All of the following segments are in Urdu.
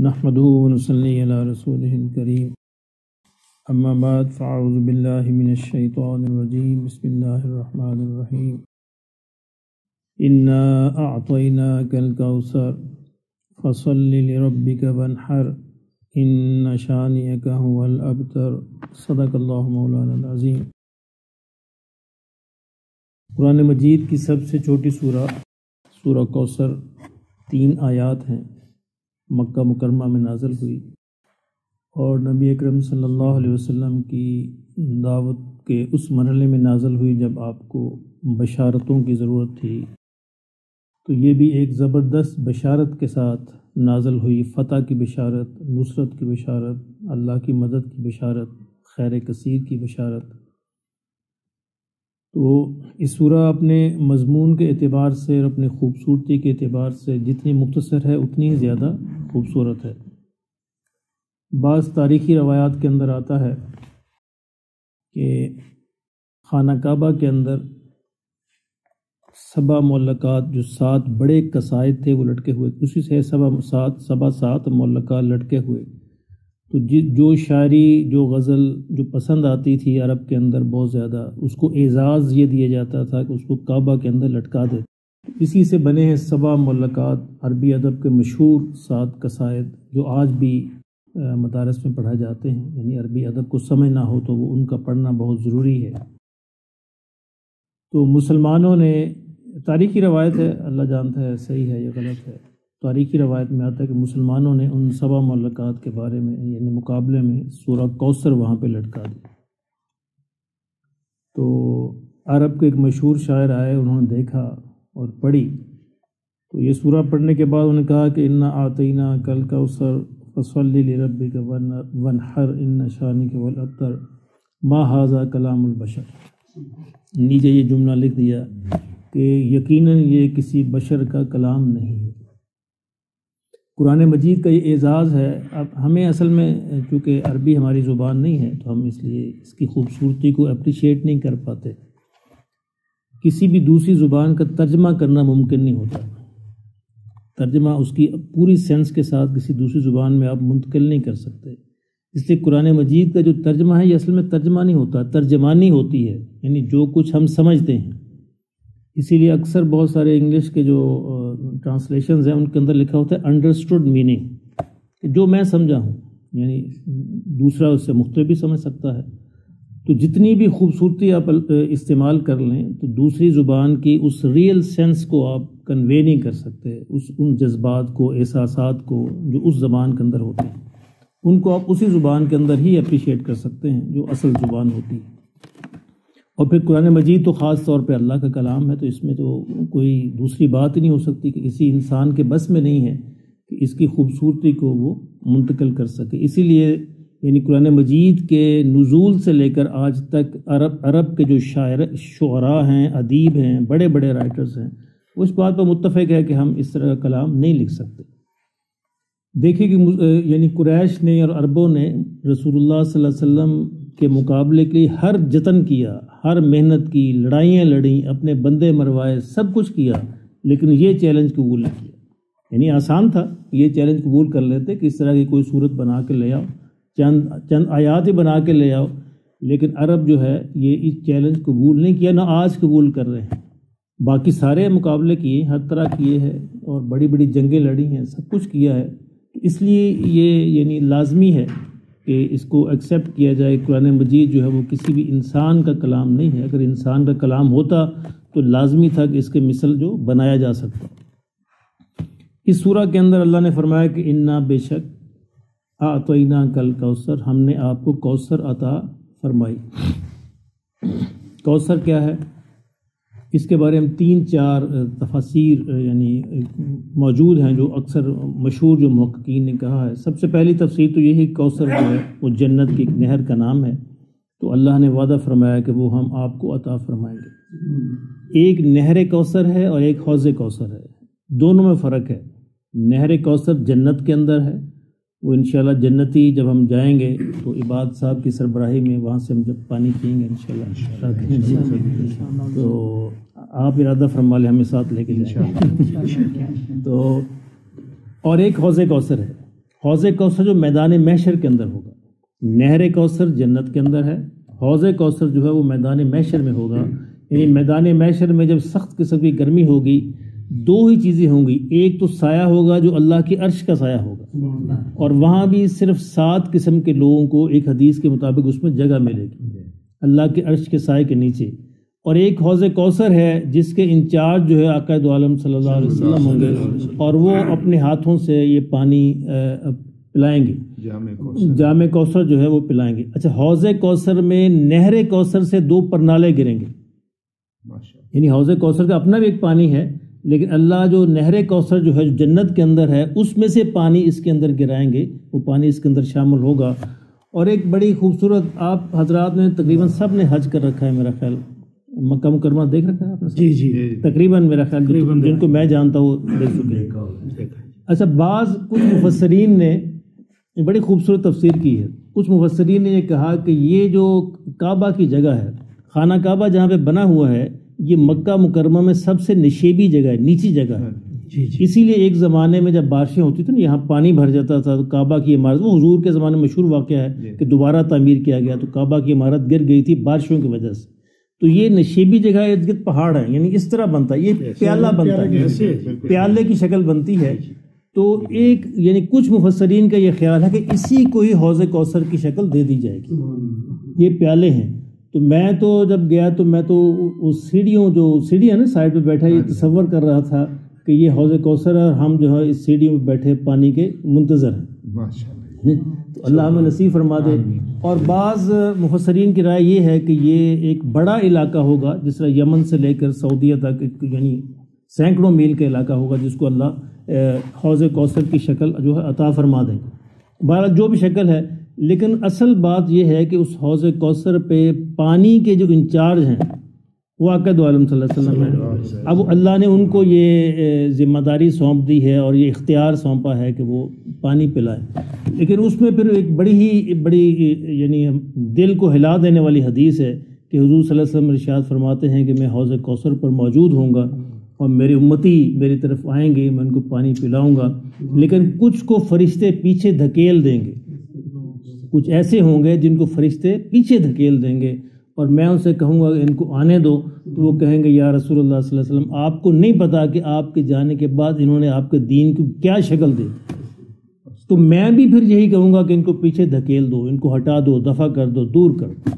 نحمده ونصلي على رسوله الكريم اما بعد فاعوذ بالله من الشيطان الرجيم بسم الله الرحمن الرحيم انا اعطيناك الكوثر فصل لربك وانحر ان شانئك هو الابتر صدق اللہ مولانا العظیم۔ قرآن مجید کی سب سے چھوٹی سورہ کوثر 3 آیات ہیں، مکہ مکرمہ میں نازل ہوئی اور نبی اکرم صلی اللہ علیہ وسلم کی دعوت کے اس مرحلے میں نازل ہوئی جب آپ کو بشارتوں کی ضرورت تھی، تو یہ بھی ایک زبردست بشارت کے ساتھ نازل ہوئی، فتح کی بشارت، نصرت کی بشارت، اللہ کی مدد کی بشارت، خیر کثیر کی بشارت۔ تو اس سورہ اپنے مضمون کے اعتبار سے اور اپنے خوبصورتی کے اعتبار سے جتنی مختصر ہے اتنی ہی زیادہ خوبصورت ہے۔ بعض تاریخی روایات کے اندر آتا ہے کہ خانہ کعبہ کے اندر 7 معلقات، جو 7 بڑے قصائد تھے وہ لٹکے ہوئے، اسی سے 7 معلقات لٹکے ہوئے۔ تو جو شاعری، جو غزل جو پسند آتی تھی عرب کے اندر بہت زیادہ، اس کو اعزاز یہ دیا جاتا تھا کہ اس کو کعبہ کے اندر لٹکا دے۔ اسی سے بنے ہیں 7 معلقات، عربی ادب کے مشہور 7 قصائد جو آج بھی مدارس میں پڑھائے جاتے ہیں، یعنی عربی ادب کو سمجھنا ہو تو وہ ان کا پڑھنا بہت ضروری ہے۔ تو مسلمانوں نے، تاریخی روایت ہے، اللہ جانتا ہے صحیح ہے یا غلط ہے، تاریخی روایت میں آتا ہے کہ مسلمانوں نے ان 7 معلقات کے بارے میں یعنی مقابلے میں سورہ کوثر وہاں پہ لٹکا دی۔ تو عرب کے ایک مشہور شاعر آئے، انہوں نے دیکھا اور پڑھی، تو یہ سورہ پڑھنے کے بعد انہوں نے کہا کہ انا اعطیناک الکوثر فصل لربک وانحر ان شانئک هو الابتر ما ھذا کلام البشر۔ نیچے یہ جملہ لکھ دیا کہ یقیناً یہ کسی بشر کا کلام نہیں ہے۔ قرآن مجید کا یہ اعزاز ہے۔ اب ہمیں اصل میں چونکہ عربی ہماری زبان نہیں ہے تو ہم اس لیے اس کی خوبصورتی کو اپریشیٹ نہیں کر پاتے۔ کسی بھی دوسری زبان کا ترجمہ کرنا ممکن نہیں ہوتا، ترجمہ اس کی پوری سینس کے ساتھ کسی دوسری زبان میں آپ منتقل نہیں کر سکتے۔ اس لیے قرآن مجید کا جو ترجمہ ہے یہ اصل میں ترجمہ نہیں ہوتا، ترجمانی ہوتی ہے، یعنی جو کچھ ہم سمجھتے ہیں۔ اسی لیے اکثر بہت سارے انگلش کے جو ٹرانسلیشنز ہیں ان کے اندر لکھا ہوتا ہے انڈرسٹوڈ میننگ، کہ جو میں سمجھا ہوں، یعنی دوسرا اس سے مختلف بھی سمجھ سکتا ہے۔ تو جتنی بھی خوبصورتی آپ استعمال کر لیں تو دوسری زبان کی اس ریئل سینس کو آپ کنوے نہیں کر سکتے، ان جذبات کو، احساسات کو جو اس زبان کے اندر ہوتے ہیں، ان کو آپ اسی زبان کے اندر ہی اپریشیٹ کر سکتے ہیں جو اصل زبان ہوتی ہے۔ اور پھر قرآن مجید تو خاص طور پہ اللہ کا کلام ہے، تو اس میں تو کوئی دوسری بات ہی نہیں ہو سکتی کہ کسی انسان کے بس میں نہیں ہے کہ اس کی خوبصورتی کو وہ منتقل کر سکے۔ اسی لیے یعنی قرآن مجید کے نزول سے لے کر آج تک عرب کے جو شعراء ہیں، ادیب ہیں، بڑے بڑے رائٹرز ہیں، وہ اس بات پر متفق ہے کہ ہم اس طرح کا کلام نہیں لکھ سکتے۔ دیکھیے کہ یعنی قریش نے اور عربوں نے رسول اللہ صلی اللہ علیہ وسلم کے مقابلے کے لیے ہر جتن کیا، ہر محنت کی، لڑائیاں لڑیں، اپنے بندے مروائے، سب کچھ کیا، لیکن یہ چیلنج قبول نہیں کیا۔ یعنی آسان تھا، یہ چیلنج قبول کر لیتے کہ اس طرح کی کوئی صورت بنا کے لے آؤ، چند آیات ہی بنا کے لے آؤ، لیکن عرب جو ہے یہ اس چیلنج قبول نہیں کیا، نہ آج قبول کر رہے ہیں۔ باقی سارے مقابلے کیے، ہر طرح کیے ہیں اور بڑی بڑی جنگیں لڑی ہیں، سب کچھ کیا ہے۔ اس لیے یہ یعنی لازمی ہے کہ اس کو ایکسیپٹ کیا جائے۔ قرآن مجید جو ہے وہ کسی بھی انسان کا کلام نہیں ہے۔ اگر انسان کا کلام ہوتا تو لازمی تھا کہ اس کے مثل جو بنایا جا سکتا۔ اس سورہ کے اندر اللہ نے فرمایا کہ انا بے شک اعطیناک الکوثر، ہم نے آپ کو کوثر عطا فرمائی۔ کوثر کیا ہے؟ اس کے بارے میں 3-4 تفاسیر یعنی موجود ہیں جو اکثر مشہور جو محققین نے کہا ہے۔ سب سے پہلی تفسیر تو یہی کوثر جو ہے وہ جنت کی ایک نہر کا نام ہے، تو اللہ نے وعدہ فرمایا کہ وہ ہم آپ کو عطا فرمائیں گے۔ ایک نہر کوثر ہے اور ایک حوض کوثر ہے، دونوں میں فرق ہے۔ نہر کوثر جنت کے اندر ہے، وہ انشاءاللہ جنتی جب ہم جائیں گے تو عباد صاحب کی سربراہی میں وہاں سے ہم جب پانی پئیں گے انشاءاللہ، تو آپ ارادہ فرما لیں ہمیں ساتھ لے کے جائیں۔ تو اور ایک حوض کوثر ہے، حوض کوثر جو میدان محشر کے اندر ہوگا، نہر کوثر جنت کے اندر ہے، حوض کوثر جو ہے وہ میدان محشر میں ہوگا. یعنی میدان محشر میں جب سخت قسم کی گرمی ہوگی، دو ہی چیزیں ہوں گی، ایک تو سایہ ہوگا جو اللہ کی عرش کا سایہ ہوگا، اور وہاں بھی صرف 7 قسم کے لوگوں کو ایک حدیث کے مطابق اس میں جگہ ملے گی اللہ کے عرش کے سائے کے نیچے. اور ایک حوض کوثر ہے جس کے انچارج جو ہے آقا دو عالم صلی اللہ علیہ وسلم ہوں گے، اور وہ اپنے ہاتھوں سے یہ پانی پلائیں گے، جام کوثر جو ہے وہ پلائیں گے. اچھا، حوض کوثر میں نہر کوثر سے 2 پرنالے گریں گے. یعنی حوض کوثر کا اپنا بھی ایک پانی ہے، لیکن اللہ جو نہر کوثر جو ہے جو جنت کے اندر ہے اس میں سے پانی اس کے اندر گرائیں گے، وہ پانی اس کے اندر شامل ہوگا. اور ایک بڑی خوبصورت، آپ حضرات نے تقریباً سب نے حج کر رکھا ہے میرا خیال، مکہ مکرمہ دیکھ رکھا ہے آپ نے؟ جی تقریباً میرا خیال جن کو میں جانتا ہوں دیکھ چکے ہیں. اچھا، بعض کچھ مفسرین نے بڑی خوبصورت تفسیر کی ہے. کچھ مفسرین نے یہ کہا کہ یہ جو کعبہ کی جگہ ہے، خانہ کعبہ جہاں پہ بنا ہوا ہے، یہ مکہ مکرمہ میں سب سے نشیبی جگہ ہے، نیچی جگہ ہے. اسی لیے ایک زمانے میں جب بارشیں ہوتی تھیں نا، یہاں پانی بھر جاتا تھا، تو کعبہ کی عمارت، وہ حضور کے زمانے میں مشہور واقعہ ہے کہ دوبارہ تعمیر کیا گیا تو کعبہ کی عمارت گر گئی تھی بارشوں کی وجہ سے. تو یہ نشیبی جگہ ارد گرد پہاڑ ہے، یعنی اس طرح بنتا ہے، یہ پیالہ بنتا ہے، پیالے کی شکل بنتی ہے. تو ایک یعنی کچھ مفسرین کا یہ خیال ہے کہ اسی کو ہی حوض کوثر کی شکل دے دی جائے گی. یہ پیالے ہیں. تو میں تو جب گیا تو میں تو اس سیڑھی ہے نا سائڈ پہ بیٹھا، یہ تصور کر رہا تھا کہ یہ حوض کوثر ہے اور ہم جو ہے اس سیڑھیوں پہ بیٹھے پانی کے منتظر ہیں. تو اللہ ہمیں نصیب فرما دے. اور بعض مفسرین کی رائے یہ ہے کہ یہ ایک بڑا علاقہ ہوگا، جس طرح یمن سے لے کر سعودیہ تک یعنی سینکڑوں میل کا علاقہ ہوگا، جس کو اللہ حوض کوثر کی شکل جو ہے عطا فرما دیں. بہرحال جو بھی شکل ہے، لیکن اصل بات یہ ہے کہ اس حوض کوثر پہ پانی کے جو انچارج ہیں وہ آقا دو عالم صلی اللہ علیہ وسلم ہیں. اب اللہ نے ان کو یہ ذمہ داری سونپ دی ہے اور یہ اختیار سونپا ہے کہ وہ پانی پلائیں. لیکن اس میں پھر ایک بڑی یعنی دل کو ہلا دینے والی حدیث ہے کہ حضور صلی اللہ علیہ وسلم ارشاد فرماتے ہیں کہ میں حوض کوثر پر موجود ہوں گا اور میرے امتی میری طرف آئیں گے، میں ان کو پانی پلاؤں گا، لیکن کچھ کو فرشتے پیچھے دھکیل دیں گے. کچھ ایسے ہوں گے جن کو فرشتے پیچھے دھکیل دیں گے، اور میں ان سے کہوں گا کہ ان کو آنے دو، تو وہ کہیں گے یا رسول اللہ صلی اللہ علیہ وسلم، آپ کو نہیں پتا کہ آپ کے جانے کے بعد انہوں نے آپ کے دین کو کیا شکل دی. تو میں بھی پھر یہی کہوں گا کہ ان کو پیچھے دھکیل دو، ان کو ہٹا دو، دفع کر دو، دور کر دو.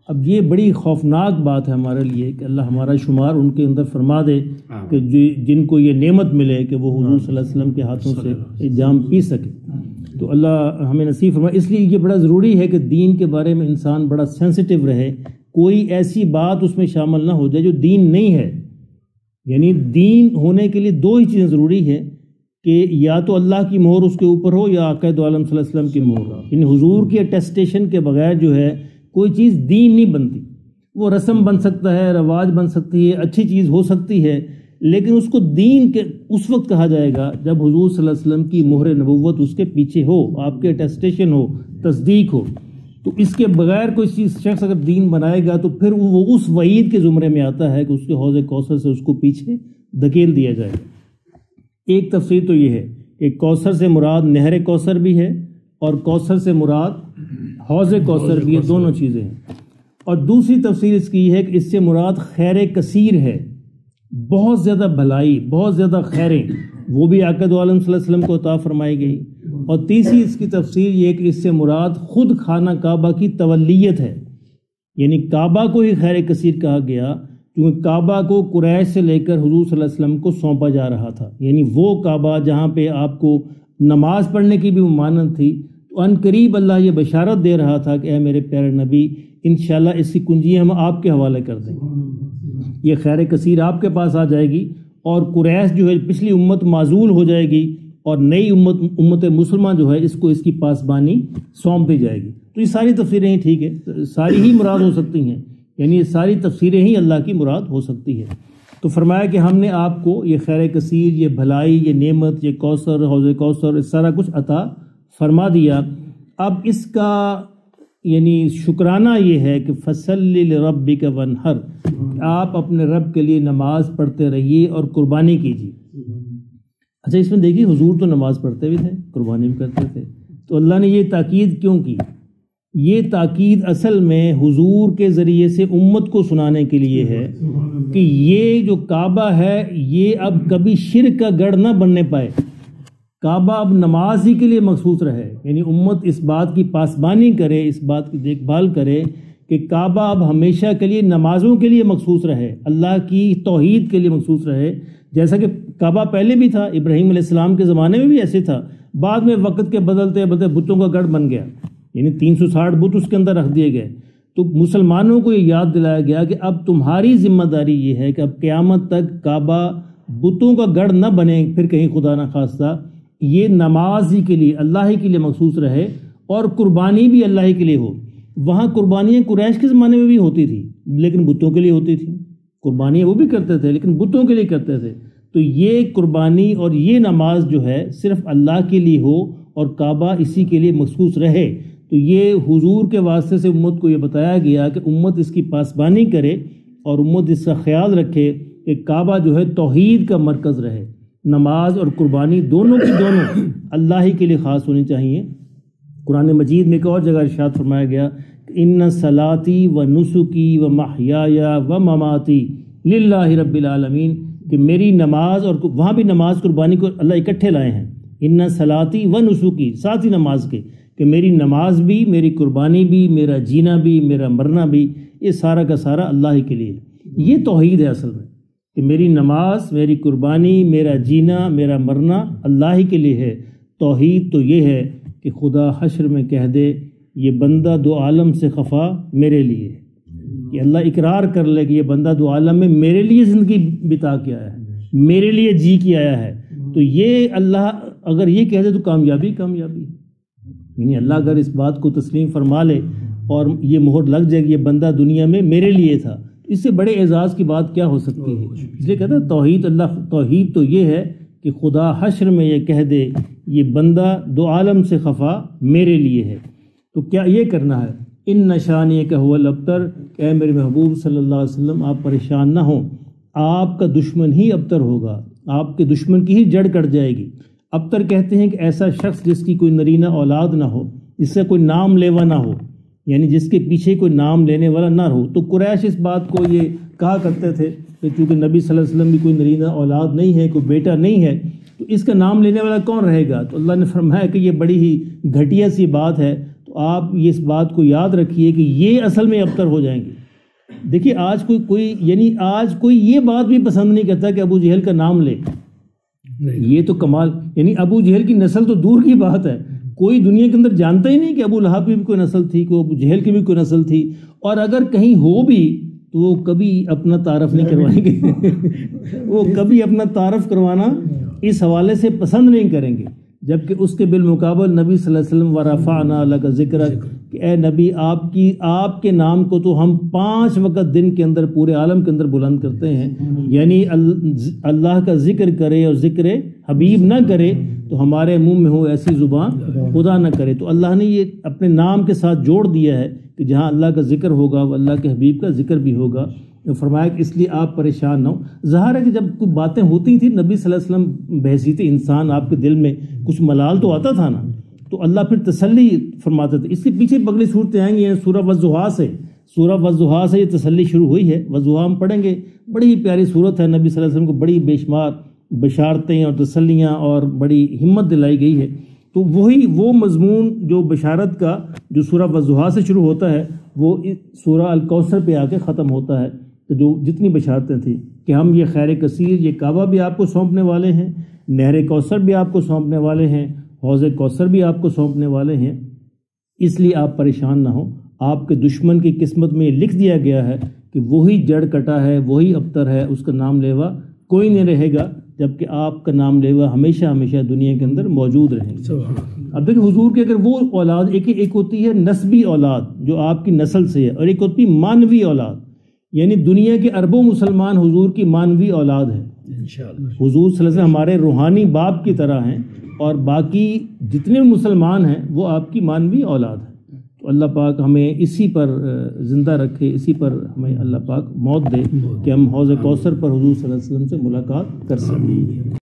اب یہ بڑی خوفناک بات ہے ہمارے لیے کہ اللہ ہمارا شمار ان کے اندر فرما دے کہ جن کو یہ نعمت ملے کہ وہ حضور صلی اللہ علیہ وسلم کے ہاتھوں سے یہ جام پی سکے. تو اللہ ہمیں نصیب فرمائے. اس لیے یہ بڑا ضروری ہے کہ دین کے بارے میں انسان بڑا سینسٹیو رہے، کوئی ایسی بات اس میں شامل نہ ہو جائے جو دین نہیں ہے. یعنی دین ہونے کے لیے 2 ہی چیزیں ضروری ہے کہ یا تو اللہ کی مہر اس کے اوپر ہو یا آقا دو عالم صلی اللہ علیہ وسلم کی مہر ہو. یعنی حضور کی اٹیسٹیشن کے بغیر جو ہے کوئی چیز دین نہیں بنتی. وہ رسم بن سکتا ہے، رواج بن سکتی ہے، اچھی چیز ہو سکتی ہے، لیکن اس کو دین کے اس وقت کہا جائے گا جب حضور صلی اللہ علیہ وسلم کی مہر نبوت اس کے پیچھے ہو، آپ کے اٹیسٹیشن ہو، تصدیق ہو. تو اس کے بغیر کوئی چیز شخص اگر دین بنائے گا تو پھر وہ اس وعید کے زمرے میں آتا ہے کہ اس کے حوض کوثر سے اس کو پیچھے دھکیل دیا جائے گا. ایک تفسیر تو یہ ہے کہ کوثر سے مراد نہر کوثر بھی ہے اور کوثر سے مراد حوض کوثر بھی ہے، دونوں چیزیں ہیں. اور دوسری تفسیر اس کی یہ ہے کہ اس سے مراد خیر کثیر ہے، بہت زیادہ بھلائی، بہت زیادہ خیریں، وہ بھی آقا دو عالم صلی اللہ علیہ وسلم کو عطا فرمائی گئی. اور تیسری اس کی تفسیر یہ کہ اس سے مراد خود خانہ کعبہ کی تولیت ہے. یعنی کعبہ کو ہی خیر کثیر کہا گیا کیونکہ کعبہ کو قریش سے لے کر حضور صلی اللہ علیہ وسلم کو سونپا جا رہا تھا. یعنی وہ کعبہ جہاں پہ آپ کو نماز پڑھنے کی بھی ممانعت تھی، تو ان قریب اللہ یہ بشارت دے رہا تھا کہ اے میرے پیارے نبی، انشاءاللہ اس کی کنجی ہم آپ کے حوالے کر دیں گے، یہ خیر کثیر آپ کے پاس آ جائے گی اور قریش جو ہے پچھلی امت معزول ہو جائے گی اور نئی امت مسلمان جو ہے اس کو اس کی پاسبانی سونپ دی جائے گی. تو یہ ساری تفسیریں ہی ٹھیک ہے، ساری ہی مراد ہو سکتی ہیں، یعنی یہ ساری تفسیریں ہی اللہ کی مراد ہو سکتی ہے. تو فرمایا کہ ہم نے آپ کو یہ خیر کثیر، یہ بھلائی، یہ نعمت، یہ کوثر، حوض کوثر، سارا کچھ عطا فرما دیا. اب اس کا یعنی شکرانہ یہ ہے کہ فصلی لربک وانحر، آپ اپنے رب کے لیے نماز پڑھتے رہیے اور قربانی کیجیے. اچھا اس میں دیکھیے حضور تو نماز پڑھتے بھی تھے، قربانی بھی کرتے تھے، تو اللہ نے یہ تاکید کیوں کی؟ یہ تاکید اصل میں حضور کے ذریعے سے امت کو سنانے کے لیے ہے کہ یہ جو کعبہ ہے یہ اب کبھی شرک کا گڑھ نہ بننے پائے، کعبہ اب نماز ہی کے لیے مخصوص رہے، یعنی امت اس بات کی پاسبانی کرے، اس بات کی دیکھ بھال کرے کہ کعبہ اب ہمیشہ کے لیے نمازوں کے لیے مخصوص رہے، اللہ کی توحید کے لیے مخصوص رہے، جیسا کہ کعبہ پہلے بھی تھا، ابراہیم علیہ السلام کے زمانے میں بھی ایسے تھا، بعد میں وقت کے بدلتے بدلتے بتوں کا گڑھ بن گیا، یعنی 360 بت اس کے اندر رکھ دیے گئے۔ تو مسلمانوں کو یہ یاد دلایا گیا کہ اب تمہاری ذمہ داری یہ ہے کہ اب قیامت تک کعبہ بتوں کا گڑھ نہ بنے، پھر کہیں خدا نہ خواستہ یہ نماز ہی کے لیے، اللہ ہی کے لیے مخصوص رہے، اور قربانی بھی اللہ ہی کے لیے ہو۔ وہاں قربانیاں قریش کے زمانے میں بھی ہوتی تھی لیکن بتوں کے لیے ہوتی تھی، قربانیاں وہ بھی کرتے تھے لیکن بتوں کے لیے کرتے تھے۔ تو یہ قربانی اور یہ نماز جو ہے صرف اللہ کے لیے ہو اور کعبہ اسی کے لیے مخصوص رہے، تو یہ حضور کے واسطے سے امت کو یہ بتایا گیا کہ امت اس کی پاسبانی کرے اور امت اس کا خیال رکھے کہ کعبہ جو ہے توحید کا مرکز رہے، نماز اور قربانی دونوں کی دونوں اللہ ہی کے لیے خاص ہونی چاہیے۔ قرآن مجید میں ایک اور جگہ ارشاد فرمایا گیا کہ ان صلاتی و نسکی و محیای و مماتی للہ رب العالمین، کہ میری نماز، اور وہاں بھی نماز قربانی کو اللہ اکٹھے لائے ہیں، ان صلاتی و نسکی، ساتھ ہی نماز کے، کہ میری نماز بھی، میری قربانی بھی، میرا جینا بھی، میرا مرنا بھی، یہ سارا کا سارا اللہ ہی کے لیے۔ یہ توحید ہے اصل میں، کہ میری نماز، میری قربانی، میرا جینا، میرا مرنا اللہ ہی کے لیے ہے۔ توحید تو یہ ہے کہ خدا حشر میں کہہ دے یہ بندہ دو عالم سے خفا میرے لیے، کہ اللہ اقرار کر لے کہ یہ بندہ دو عالم میں میرے لیے زندگی بتا کے آیا ہے، میرے لیے جی کے آیا ہے۔ تو یہ اللہ اگر یہ کہہ دے تو کامیابی کامیابی، یعنی اللہ اگر اس بات کو تسلیم فرما لے اور یہ مہر لگ جائے کہ یہ بندہ دنیا میں میرے لیے تھا، اس سے بڑے اعزاز کی بات کیا ہو سکتی ہے؟ اس لیے کہتا ہے توحید، اللہ توحید تو یہ ہے کہ خدا حشر میں یہ کہہ دے یہ بندہ دو عالم سے خفا میرے لیے ہے۔ تو کیا یہ کرنا ہے؟ ان نشانی کا هو الابتر، کہ اے میرے محبوب صلی اللہ علیہ وسلم آپ پریشان نہ ہوں، آپ کا دشمن ہی ابتر ہوگا، آپ کے دشمن کی ہی جڑ کٹ جائے گی۔ ابتر کہتے ہیں کہ ایسا شخص جس کی کوئی نرینہ اولاد نہ ہو، جس سے کوئی نام لیوا نہ ہو، یعنی جس کے پیچھے کوئی نام لینے والا نہ ہو۔ تو قریش اس بات کو یہ کہا کرتے تھے کہ چونکہ نبی صلی اللہ علیہ وسلم بھی کوئی نرینہ اولاد نہیں ہے، کوئی بیٹا نہیں ہے، تو اس کا نام لینے والا کون رہے گا؟ تو اللہ نے فرمایا کہ یہ بڑی ہی گھٹیا سی بات ہے، تو آپ یہ اس بات کو یاد رکھیے کہ یہ اصل میں ابتر ہو جائیں گے۔ دیکھیے آج آج کوئی یہ بات بھی پسند نہیں کرتا کہ ابو جہل کا نام لے، یہ تو کمال، یعنی ابو جہل کی نسل تو دور کی بات ہے، کوئی دنیا کے اندر جانتا ہی نہیں کہ ابو لہب کی بھی کوئی نسل تھی، کوئی ابو جہل کی بھی کوئی نسل تھی، اور اگر کہیں ہو بھی تو وہ کبھی اپنا تعارف نہیں کروائیں گے وہ کبھی اپنا تعارف کروانا اس حوالے سے پسند نہیں کریں گے، جبکہ اس کے بالمقابل نبی صلی اللہ علیہ وسلم وَرَفَعْنَا لَكَ ذِكْرَكَ، کہ اے نبی آپ کے نام کو تو ہم 5 وقت دن کے اندر پورے عالم کے اندر بلند کرتے ہیں، یعنی اللہ کا ذکر کرے اور ذکر حبیب نہ کرے تو ہمارے منہ میں ہو ایسی زبان خدا نہ کرے۔ تو اللہ نے یہ اپنے نام کے ساتھ جوڑ دیا ہے کہ جہاں اللہ کا ذکر ہوگا وہ اللہ کے حبیب کا ذکر بھی ہوگا۔ فرمایا کہ اس لیے آپ پریشان نہ ہو۔ ظاہر ہے کہ جب کوئی باتیں ہوتی تھیں نبی صلی اللہ علیہ وسلم بحیثیت انسان آپ کے دل میں کچھ ملال تو آتا تھا نا، تو اللہ پھر تسلی فرماتے تھے۔ اس کے پیچھے بگلی صورتیں آئیں گی، سورہ والضحیٰ سے یہ تسلی شروع ہوئی ہے۔ والضحیٰ ہم پڑھیں گے، بڑی پیاری صورت ہے، نبی صلی اللہ علیہ وسلم کو بڑی بے شمار بشارتیں اور تسلیاں اور بڑی ہمت دلائی گئی ہے۔ تو وہ مضمون جو بشارت کا جو سورہ والضحیٰ سے شروع ہوتا ہے وہ سورہ الکوثر پہ آ کے ختم ہوتا ہے، کہ جو جتنی بشارتیں تھیں کہ ہم یہ خیر کثیر، یہ کعبہ بھی آپ کو سونپنے والے ہیں، نہر کوثر بھی آپ کو سونپنے والے ہیں، حوض کوثر بھی آپ کو سونپنے والے ہیں، اس لیے آپ پریشان نہ ہوں۔ آپ کے دشمن کی قسمت میں یہ لکھ دیا گیا ہے کہ وہی جڑ کٹا ہے، وہی ابتر ہے، اس کا نام لیوا کوئی نہیں رہے گا، جبکہ آپ کا نام لیوا ہمیشہ ہمیشہ دنیا کے اندر موجود رہیں گے۔ اب دیکھیں حضور کے اگر وہ اولاد، ایک ہوتی ہے نسبی اولاد جو آپ کی نسل سے ہے، اور ایک ہوتی مانوی اولاد، یعنی دنیا کے اربوں مسلمان حضور کی مانوی اولاد ہیں۔ حضور صلی اللہ علیہ وسلم ہمارے روحانی باپ کی طرح ہیں، اور باقی جتنے مسلمان ہیں وہ آپ کی مانوی اولاد ہیں۔ تو اللہ پاک ہمیں اسی پر زندہ رکھے، اسی پر ہمیں اللہ پاک موت دے کہ ہم حوض کوثر پر حضور صلی اللہ علیہ وسلم سے ملاقات کر سکیں۔